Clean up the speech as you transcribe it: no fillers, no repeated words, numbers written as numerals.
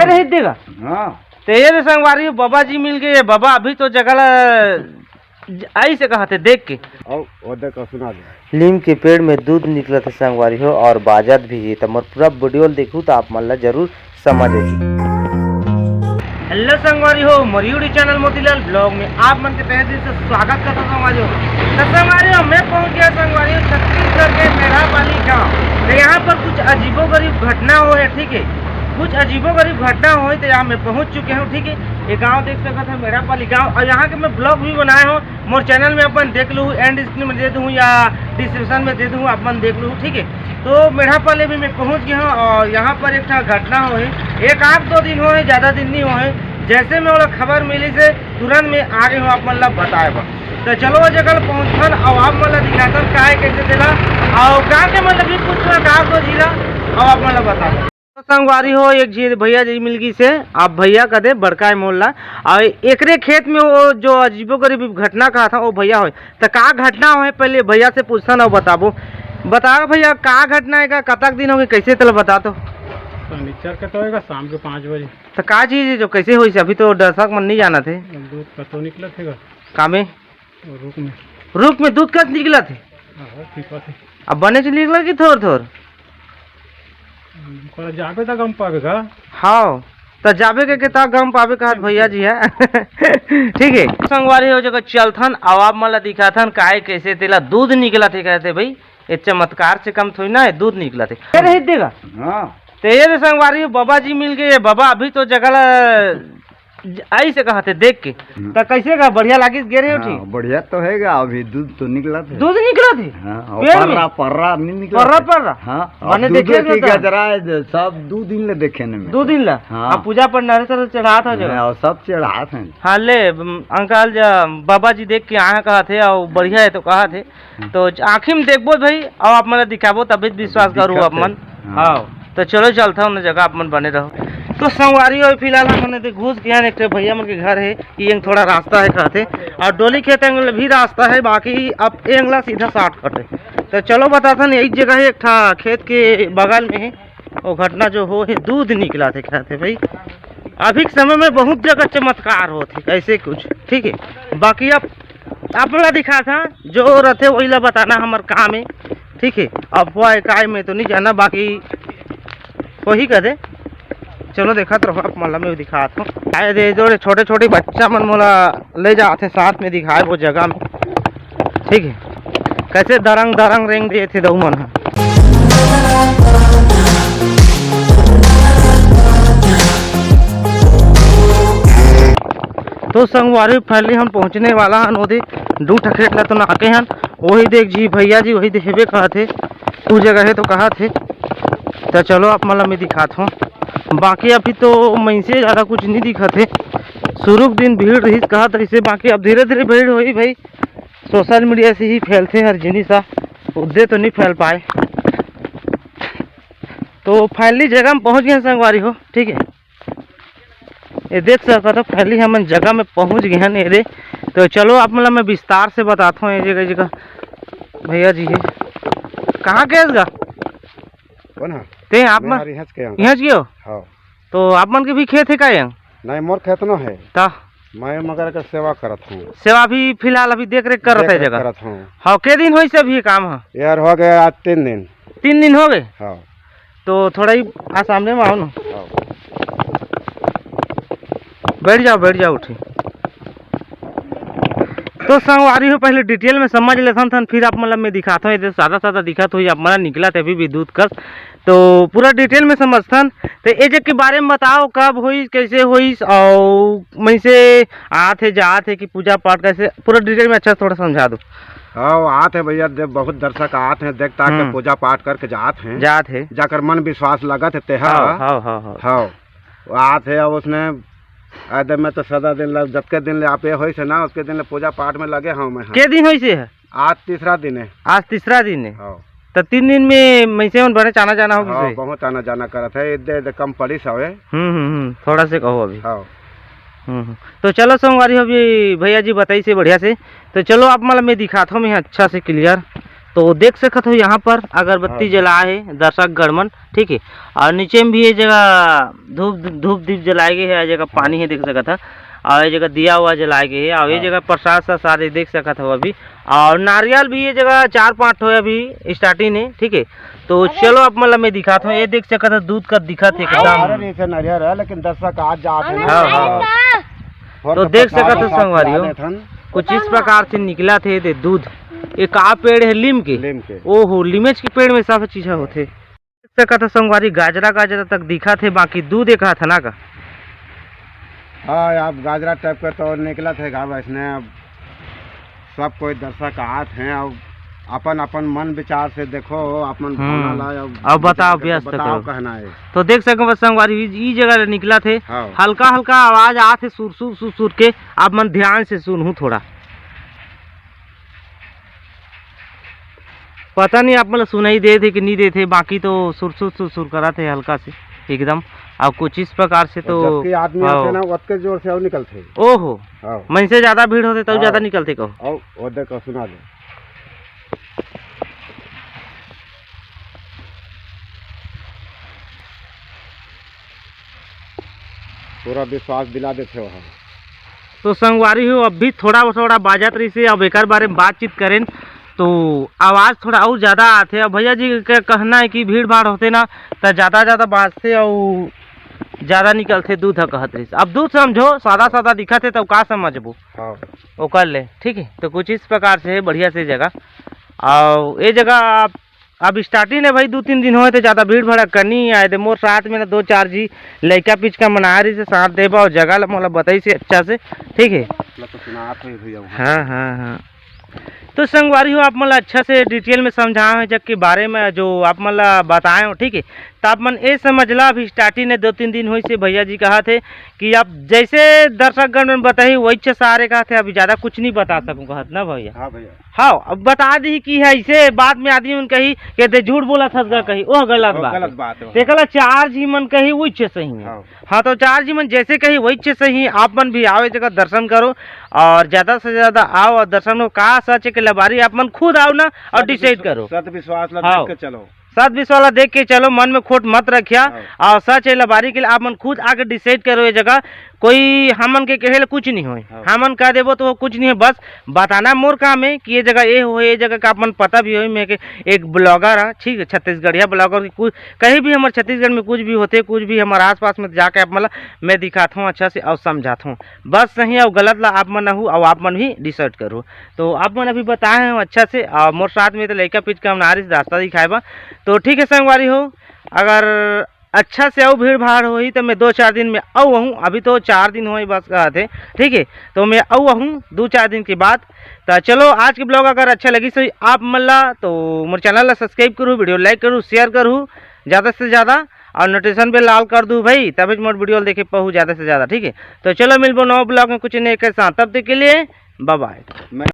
रही देगा। हाँ तो ये संगवारी बाबा जी मिल गए। बाबा अभी तो जगह आई से कहा थे देख के और देखो सुना दे। नीम के पेड़ में दूध निकला था संगवारी हो और बाजत भी है। तो मोर पूरा वीडियो देखूँ तो आप मन ला जरूर समझ। हेलो संगवारी हो, मरियुड़ी चैनल मोतीलाल ब्लॉग में आप मन के तहे दिल से स्वागत करता हूँ संगवारी हो। तो संगवारी हो मैं पहुँच गया संगवारी हो छत्तीसगढ़ के मेढ़ापाली गाँव। तो यहाँ पर कुछ अजीबोगरीब घटना हो है, ठीक है। कुछ अजीबोगरीब घटना हो तो यहाँ मैं पहुँच चुके हूँ, ठीक है। ये गांव देख सकते हैं मेढ़ापाली गांव, और यहाँ के मैं ब्लॉग भी बनाया हूँ। मोर चैनल में अपन देख लूँ, एंड स्क्रीन में दे दूँ या डिस्क्रिप्शन में दे दूँ, अपन देख लूँ, ठीक है। तो मेढ़ापाली भी मैं पहुँच गया हूँ और यहाँ पर एक घटना हो है। एक आध दो दिन हो है, ज़्यादा दिन नहीं हो है। जैसे मैं वो खबर मिली से तुरंत में आ गए हूँ, आप मतलब बताए बा। तो चलो वो जगह पहुँचन और आप मतलब दिखाता का है कैसे दिला और गाँव के मतलब भी पूछना गाँव को जिला और आप मतलब बता। संगवारी हो एक जी भैया जी मिल गई से, आप भैया का दे बड़का मोहल्ला और एकरे खेत में वो जो अजीबोगरीब घटना कहा था वो भैया हो। तो का घटना हो है पहले भैया से पूछता ना बताबो। बता भैया का घटना है, कतक दिन हो गए, कैसे तल बता। तो फर्नीचर का तो होगा शाम के 5 बजे। तो का चीज है जो कैसे हुई से? अभी तो दर्शक मन नहीं जाना थे। दूध कतो निकला थे का में रुक में दूध कत निकला थे। अब बने से निकला कि थोड़ थोड़ जाबे तक हम पावेगा। हाँ तो जाबे के किता गम पावे कहा भैया जी है। ठीक है संगवारी हो जगह चलथन आवाब मला दिखाथन काहे कैसे तेला दूध निकला थे। कहते भाई ये चमत्कार से कम थोड़ी ना है, दूध निकला थे। रही देगा। हाँ तो ये संगवारी बाबा जी मिल गए। बाबा अभी तो जगह आई से कहा थे देख के। तो कैसे का बढ़िया लागी गे रहे हो? ठीक बढ़िया तो हैगा। अभी दूध तो निकला था। दूध निकला थे। हाँ, पर्रा नहीं निकला। पर्रा हाँ मैंने देखे सब 2 दिन ले देखे ने में 2 दिन ला। हाँ। पूजा पर नारे चढ़ा था जगह और सब चढ़ा थे। हाँ ले अंकल बाबा जी देख के आया कहा थे और बढ़िया है तो कहा थे। तो आँखी में देखबो भाई और आप मन दिखाबो तभी विश्वास करूँ आप मन। हाँ तो चलो चलता हूँ जगह आप मन बने रहो। तो संगवारी हो फिलहाल हमने घुस गया एक भैया मन के घर है। ये थोड़ा रास्ता है कहते और डोली खेत एंगल भी रास्ता है, बाकी अब एंगला सीधा 60 कट है। तो चलो बताता नहीं एक जगह है, एक था खेत के बगल में है वो घटना जो हो है दूध निकला थे कहते भाई। अभी के समय में बहुत जगह चमत्कार होते ऐसे कुछ, ठीक है। बाकी अब आप लोग दिखा था जो रहते वही ला बताना हमार काम है, ठीक है। अफवाह काय में तो नहीं जाना, बाकी वही कर दे। चलो देखा तो आप मला में दिखाता हूँ। आए दे जो छोटे छोटे बच्चा मन मोला ले जाते साथ में दिखाए वो जगह में, ठीक है। कैसे दरंग दरंग रेंग दिए थे दऊ मन। तो संगवारी फैली हम पहुँचने वाला हन ओदे 2 ठखेट ला तो नाके हन। वही देख जी भैया जी वही देखे कहा थे उस जगह है तो कहा थे। तो चलो आप मला में दिखाता हूँ। बाकी अभी तो मैसे ज़्यादा कुछ नहीं दिखा थे। शुरू दिन भीड़ रही कहा था इसे, बाकी अब धीरे धीरे भीड़ हुई भाई। सोशल मीडिया से ही फैलते हर जिनिस उद्दे तो नहीं फैल पाए। तो फैली जगह में पहुँच गए संगवारी हो, ठीक है। ये देख सका तो फैली हम जगह में पहुँच गए हैं ये। तो चलो आप मतलब मैं विस्तार से बताता हूँ। ये जगह भैया जी है कहाँ गए ते आप यहाँ गयो। हाँ तो आप मन के भी खेत है का? नहीं मोर खेत न है। ता मैं मगर का सेवा करत हूँ। सेवा भी फिलहाल अभी देख रेख करत है जगह करत हूँ। हाँ के दिन हो सब ये काम है? यार हो गया आज 3 दिन। 3 दिन हो गए। हाँ तो थोड़ा ही आ सामने में आओ ना। बैठ जाओ उठी। तो संगवारी हो पहले डिटेल में समझ लेता था, फिर आप मतलब मैं दिखाता हूँ। सादा सादा दिखा तो आप मतलब निकला था अभी भी दूध कर। तो पूरा डिटेल में समझथन। तो ये जग के बारे में बताओ कब हुई कैसे हुई और मैं से आते जाते कि पूजा पाठ कैसे, पूरा डिटेल में अच्छा थोड़ा समझा दो। हाँ आते भैया बहुत दर्शक आते हैं देखता है पूजा पाठ करके जाते हैं जाकर मन विश्वास लगा थे तेहा। हाँ आते है उसने आदे में तो सदा दिन लग जबके दिन ले आप ये होई से ना उसके दिन ले पूजा पाठ में लगे। हाँ मैं के दिन होई से है? आज तीसरा दिन है। आज तीसरा दिन है। हाँ तो 3 दिन में मैसे मन बड़े आना जाना होगा। हाँ बहुत आना जाना करत है। इधर कम पड़ी सवे। थोड़ा से कहो अभी। हाँ तो चलो संगवारी अभी भैया जी बताई से बढ़िया से। तो चलो आप मतलब मैं दिखाता हूँ मैं अच्छा से क्लियर। तो देख सकते हो यहाँ पर अगरबत्ती जलाए है दर्शक गणमन, ठीक है। और नीचे में भी ये जगह धूप दीप जलाए गए है, जगह पानी है देख सकता है, और ये जगह दिया हुआ जलाए गए है, और ये जगह प्रसाद सा सारे देख सकते हो अभी। और नारियल भी ये जगह 4-5 हो अभी स्टार्टिंग है, ठीक है। तो चलो अब मतलब मैं दिखाता हूँ, ये देख सकते हो दूध का दिखा थे एकदम नारियल है, लेकिन दर्शक आज जाते हैं। हाँ। तो देख सकते हो संगवारियों कुछ इस प्रकार से निकला थे दूध। एक का पेड़ है लीम के, ओहो लीमेज के पेड़ में सब चीज होते। देख सकते हो संगवारी गाजरा तक दिखा थे, बाकी दूध एक था ना का। हाँ आप गाजरा टाइप का तो निकला थे गाँव इसने। अब सब कोई दर्शक आते हैं, अब अपन मन विचार से देखो अपन अब बताओ व्यस्त करो कहना है। तो देख सको संगवारी ई जगह निकला थे, हल्का आवाज आते सुर के। आप मन ध्यान से सुनू थोड़ा, पता नहीं आप मतलब सुनाई दे थे कि नहीं दे थे, बाकी तो सुर करा थे हल्का से एकदम। अब कुछ इस प्रकार से तो आदमी आते ना उतके जोर से निकलते। ओहो मन से ज्यादा भीड़ होते तब ज्यादा निकलते कहो। और देखो सुना दो, पूरा विश्वास दिला देते हो। तो संगवारी हो अब भी थोड़ा बाजत रही से, अब एक बारे में बातचीत करें तो आवाज़ थोड़ा और ज़्यादा आते। अब भैया जी का कहना है कि भीड़ भाड़ होते ना तो ज़्यादा बाजते और ज़्यादा निकलते दूध कहत रही। अब दूध समझो सादा दिखा थे तो का समझबो वो कर ले, ठीक है। तो कुछ इस प्रकार से है बढ़िया से जगह। और ये जगह अब स्टार्टिंग है भाई 2-3 दिन हुए थे, ज़्यादा भीड़ भाड़ करनी आए थे। मोर साथ में ना 2-4 जी लड़का पिच का मना रही से साथ देबा और जगह मतलब बताई से अच्छा से, ठीक है। हाँ। तो संगवारी हो आप मतलब अच्छा से डिटेल में समझाए हैं जग के बारे में जो आप मतलब बताए हो, ठीक है। तो आप मन ये समझला अभी स्टार्टिंग ने 2-3 दिन हुई से भैया जी कहा थे कि आप जैसे दर्शक गण में बताई वही सारे कहा थे, अभी ज़्यादा कुछ नहीं बता सकूँ कहत ना भैया। हाँ भैया, हाँ अब बता दी कि है ऐसे बाद में आदमी मन कही कहते झूठ बोला था कही वो गलत बात है। देखला 4 जी मन कही वही छे सही है। हाँ तो 4 जी मन जैसे कही वही छे सही। आप मन भी आओ जगह दर्शन करो और ज्यादा से ज्यादा आओ और दर्शन हो का सच के लबारी आप मन खुद आओ ना और डिसाइड करो। सत विश्वास देख के चलो, सत विश्वास देख के चलो, मन में खोट मत रखिया। और सच है लबारी के लिए आप मन खुद आके डिसाइड करो। ये जगह कोई हमन के कहे कुछ नहीं हो, हमन कह देबो तो कुछ नहीं है, बस बताना मोर काम है कि ये जगह ये हो, ये जगह का अपन पता भी हो। मैं एक ब्लॉगर है, ठीक है, छत्तीसगढ़िया ब्लॉगर की कुछ कहीं भी हमारे छत्तीसगढ़ में कुछ भी होते, कुछ भी हमारे आसपास में जाके आप मतलब मैं दिखाता हूँ अच्छा से और समझाता हूँ। बस सही और गलत ला आप मन हूँ और आप मन भी डिसाइड करो। तो आप मन अभी बताए हैं अच्छा से, और मोर साथ में तो लड़का पिच का नारी रास्ता दिखाए बा। तो ठीक है संगवारी हो, अगर अच्छा से आओ भीड़ भाड़ हो ही तो मैं 2-4 दिन में आऊ हूँ। अभी तो 4 दिन हो बस कहा थे, ठीक है। तो मैं आऊ हूँ 2-4 दिन के बाद। तो चलो आज की ब्लॉग अगर अच्छा लगी सो आप मल्ला तो मेरे चैनल ला सब्सक्राइब करूँ, वीडियो लाइक करूँ, शेयर करूँ ज़्यादा से ज़्यादा, और नोटिफिकेशन पे लाल कर दूँ भाई, तभी मोर वीडियो देखे पाऊँ ज़्यादा से ज़्यादा, ठीक है। तो चलो मिलबो नौ ब्लॉग में कुछ नहीं के साथ, तब तक के लिए बाय बाय।